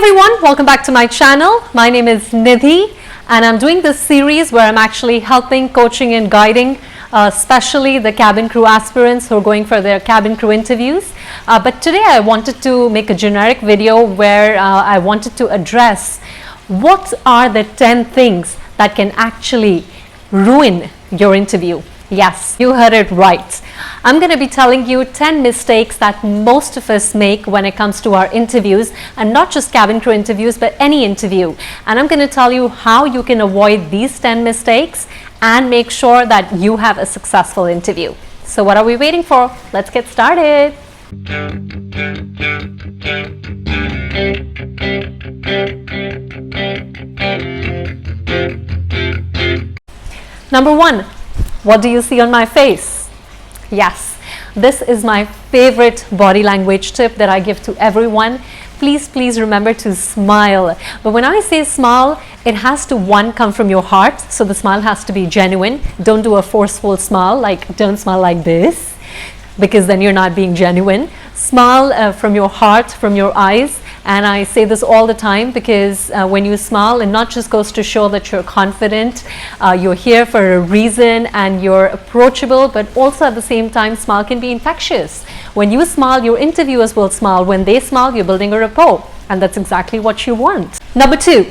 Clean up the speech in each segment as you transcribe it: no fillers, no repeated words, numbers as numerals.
everyone, welcome back to my channel. My name is Nidhi and I'm doing this series where I'm actually helping, coaching and guiding especially the cabin crew aspirants who are going for their cabin crew interviews. But today I wanted to make a generic video where I wanted to address what are the 10 things that can actually ruin your interview. Yes, you heard it right. I'm going to be telling you 10 mistakes that most of us make when it comes to our interviews, and not just cabin crew interviews, but any interview. And I'm going to tell you how you can avoid these 10 mistakes and make sure that you have a successful interview. So what are we waiting for? Let's get started. Number 1. What do you see on my face? Yes, this is my favorite body language tip that I give to everyone. Please remember to smile. But when I say smile, it has to, one, come from your heart. So the smile has to be genuine. Don't do a forceful smile, like don't smile like this, because then you're not being genuine. Smile from your heart, from your eyes. And I say this all the time because when you smile, it not just goes to show that you're confident, you're here for a reason and you're approachable, but also at the same time, smile can be infectious. When you smile, your interviewers will smile. When they smile, you're building a rapport, and that's exactly what you want. Number 2,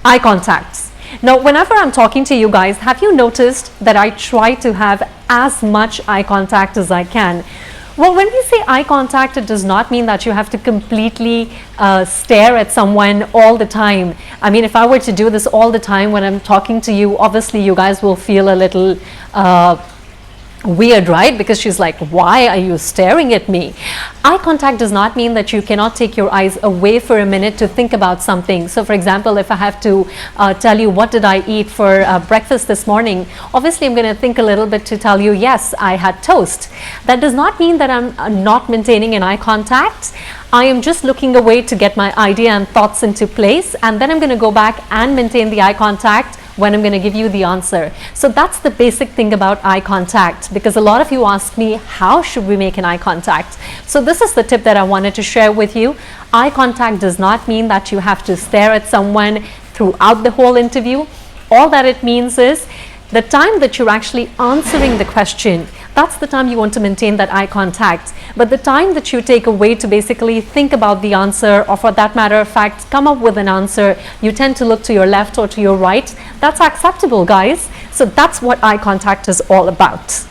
eye contact. Now, whenever I'm talking to you guys, have you noticed that I try to have as much eye contact as I can? Well, when we say eye contact, it does not mean that you have to completely stare at someone all the time. I mean, if I were to do this all the time when I'm talking to you, obviously you guys will feel a little weird, right? Because she's like, why are you staring at me? Eye contact does not mean that you cannot take your eyes away for a minute to think about something. So for example, if I have to tell you what did I eat for breakfast this morning, obviously I'm going to think a little bit to tell you, yes, I had toast. That does not mean that I'm not maintaining an eye contact. I am just looking away to get my idea and thoughts into place, and then I'm going to go back and maintain the eye contact when I'm going to give you the answer. So that's the basic thing about eye contact, because a lot of you ask me, how should we make an eye contact? So this is the tip that I wanted to share with you. Eye contact does not mean that you have to stare at someone throughout the whole interview. All that it means is the time that you're actually answering the question, that's the time you want to maintain that eye contact. But the time that you take away to basically think about the answer, or for that matter of fact, come up with an answer, you tend to look to your left or to your right. That's acceptable, guys. So that's what eye contact is all about.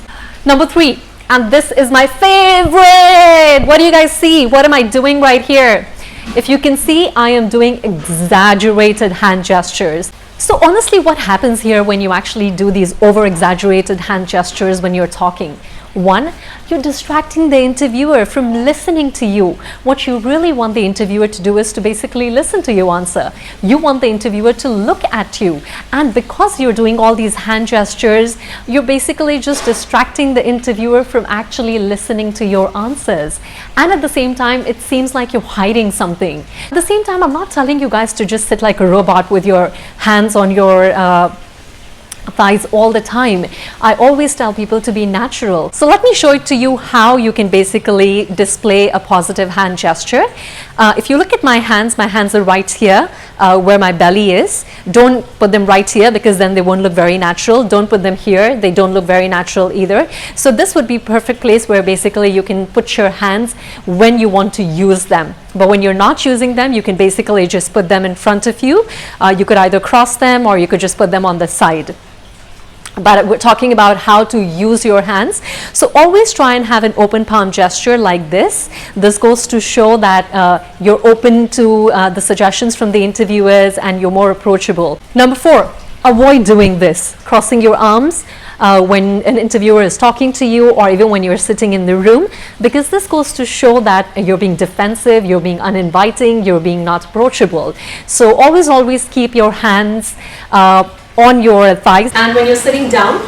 Number 3, and this is my favorite. What do you guys see? What am I doing right here? If you can see, I am doing exaggerated hand gestures. So honestly, what happens here when you actually do these over-exaggerated hand gestures when you're talking? 1, you're distracting the interviewer from listening to you. What you really want the interviewer to do is to basically listen to your answer. You want the interviewer to look at you. And because you're doing all these hand gestures, you're basically just distracting the interviewer from actually listening to your answers. And at the same time, it seems like you're hiding something. At the same time, I'm not telling you guys to just sit like a robot with your hands on your thighs all the time. I always tell people to be natural. So let me show it to you how you can basically display a positive hand gesture. If you look at my hands are right here where my belly is. Don't put them right here because then they won't look very natural. Don't put them here. They don't look very natural either. So this would be a perfect place where basically you can put your hands when you want to use them. But when you're not using them, you can basically just put them in front of you. You could either cross them or you could just put them on the side. But we're talking about how to use your hands. So always try and have an open palm gesture like this. This goes to show that you're open to the suggestions from the interviewers and you're more approachable. Number 4, avoid doing this, crossing your arms when an interviewer is talking to you, or even when you're sitting in the room, because this goes to show that you're being defensive, you're being uninviting, you're being not approachable. So always keep your hands on your thighs, and when you're sitting down,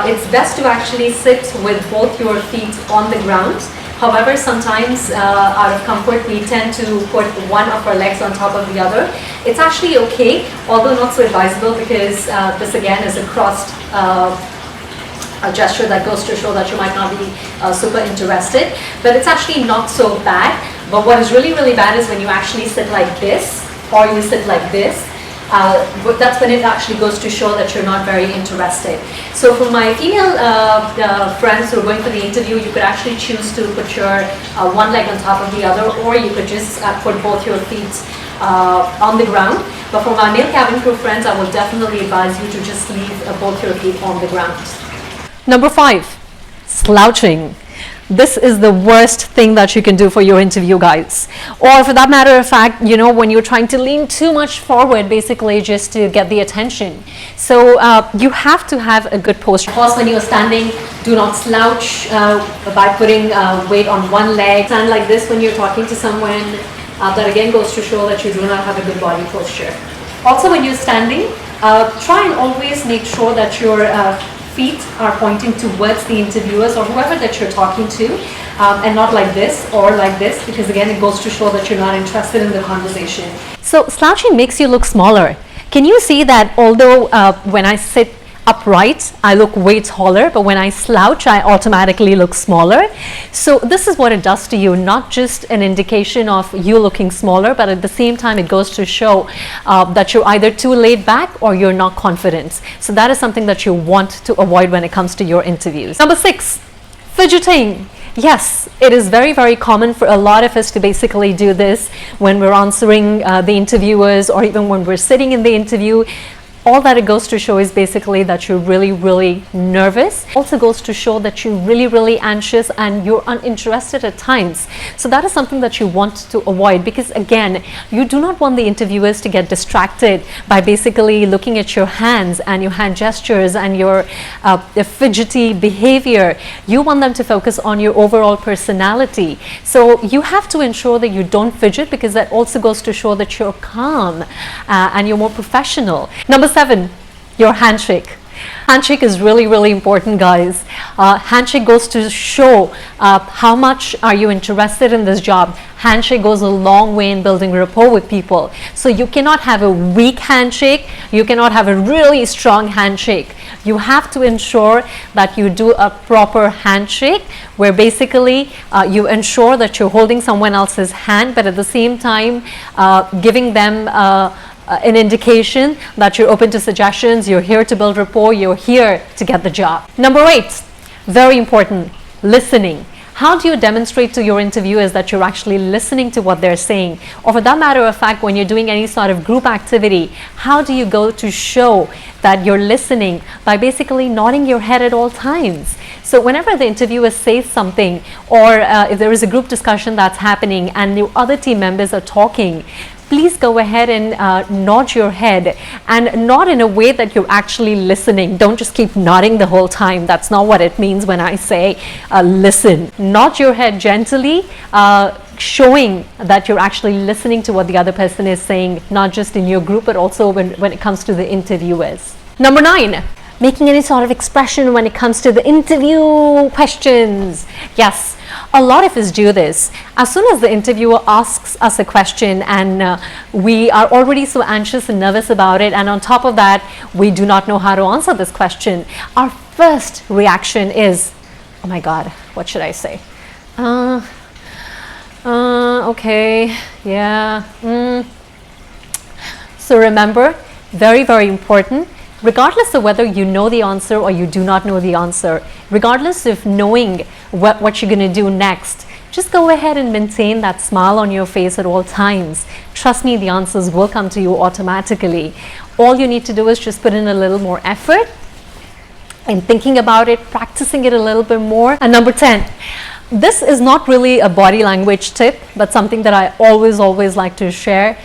it's best to actually sit with both your feet on the ground. However, sometimes out of comfort, we tend to put one of our legs on top of the other. It's actually okay, although not so advisable, because this again is a crossed a gesture that goes to show that you might not be super interested, but it's actually not so bad. But what is really, really bad is when you actually sit like this or you sit like this, but that's when it actually goes to show that you're not very interested. So for my female friends who are going for the interview, you could actually choose to put your one leg on top of the other, or you could just put both your feet on the ground. But for my male cabin crew friends, I will definitely advise you to just leave both your feet on the ground. Number 5, slouching. This is the worst thing that you can do for your interview, guys. Or for that matter of fact, you know, when you're trying to lean too much forward, basically just to get the attention. So you have to have a good posture. Of course, when you're standing, do not slouch by putting weight on one leg. Stand like this when you're talking to someone. That again goes to show that you do not have a good body posture. Also, when you're standing, try and always make sure that your feet are pointing towards the interviewers or whoever that you're talking to, and not like this or like this, because again it goes to show that you're not interested in the conversation. So slouching makes you look smaller. Can you see that although when I sit upright I look way taller, but when I slouch I automatically look smaller? So this is what it does to you, not just an indication of you looking smaller, but at the same time it goes to show that you're either too laid back or you're not confident. So that is something that you want to avoid when it comes to your interviews. Number 6, fidgeting. Yes, it is very, very common for a lot of us to basically do this when we're answering the interviewers, or even when we're sitting in the interview. All that it goes to show is basically that you're really, really nervous. Also goes to show that you're really, really anxious and you're uninterested at times. So that is something that you want to avoid, because again, you do not want the interviewers to get distracted by basically looking at your hands and your hand gestures and your fidgety behavior. You want them to focus on your overall personality. So you have to ensure that you don't fidget, because that also goes to show that you're calm and you're more professional. Number 7, your handshake. Handshake is really, really important, guys. Handshake goes to show how much are you interested in this job. Handshake goes a long way in building rapport with people. So you cannot have a weak handshake. You cannot have a really strong handshake. You have to ensure that you do a proper handshake, where basically you ensure that you're holding someone else's hand, but at the same time giving them an indication that you're open to suggestions, you're here to build rapport, you're here to get the job. Number 8, very important, listening. How do you demonstrate to your interviewers that you're actually listening to what they're saying? Or for that matter of fact, when you're doing any sort of group activity, how do you go to show that you're listening? By basically nodding your head at all times. So whenever the interviewer says something, or if there is a group discussion that's happening and the other team members are talking, please go ahead and nod your head, and nod in a way that you're actually listening. Don't just keep nodding the whole time. That's not what it means when I say listen. Nod your head gently, showing that you're actually listening to what the other person is saying, not just in your group, but also when it comes to the interviewers. Number 9, making any sort of expression when it comes to the interview questions. Yes, a lot of us do this. As soon as the interviewer asks us a question and we are already so anxious and nervous about it, and on top of that, we do not know how to answer this question, our first reaction is, oh my God, what should I say? Okay, yeah. So remember, very, very important, regardless of whether you know the answer or you do not know the answer, regardless of knowing what you're going to do next, just go ahead and maintain that smile on your face at all times. Trust me, the answers will come to you automatically. All you need to do is just put in a little more effort in thinking about it, practicing it a little bit more. And number 10, this is not really a body language tip, but something that I always like to share.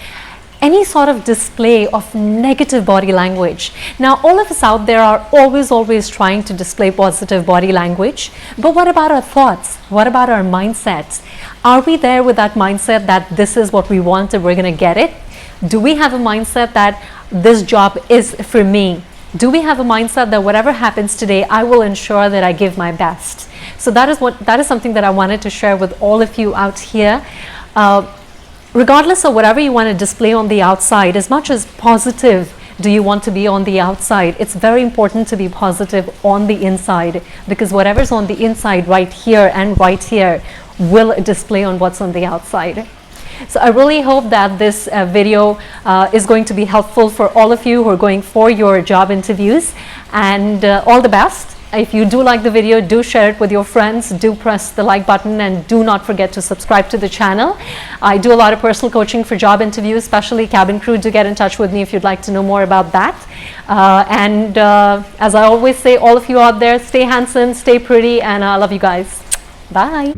Any sort of display of negative body language. Now, all of us out there are always trying to display positive body language, but what about our thoughts? What about our mindsets? Are we there with that mindset that this is what we want and we're going to get it? Do we have a mindset that this job is for me? Do we have a mindset that whatever happens today, I will ensure that I give my best? So that is something that I wanted to share with all of you out here. Regardless of whatever you want to display on the outside, as much as positive do you want to be on the outside, it's very important to be positive on the inside, because whatever's on the inside right here and right here will display on what's on the outside. So I really hope that this video is going to be helpful for all of you who are going for your job interviews, and all the best. If you do like the video, do share it with your friends, do press the like button, and do not forget to subscribe to the channel. I do a lot of personal coaching for job interviews, especially cabin crew. Do get in touch with me if you'd like to know more about that. As I always say, all of you out there, stay handsome, stay pretty, and I love you guys. Bye.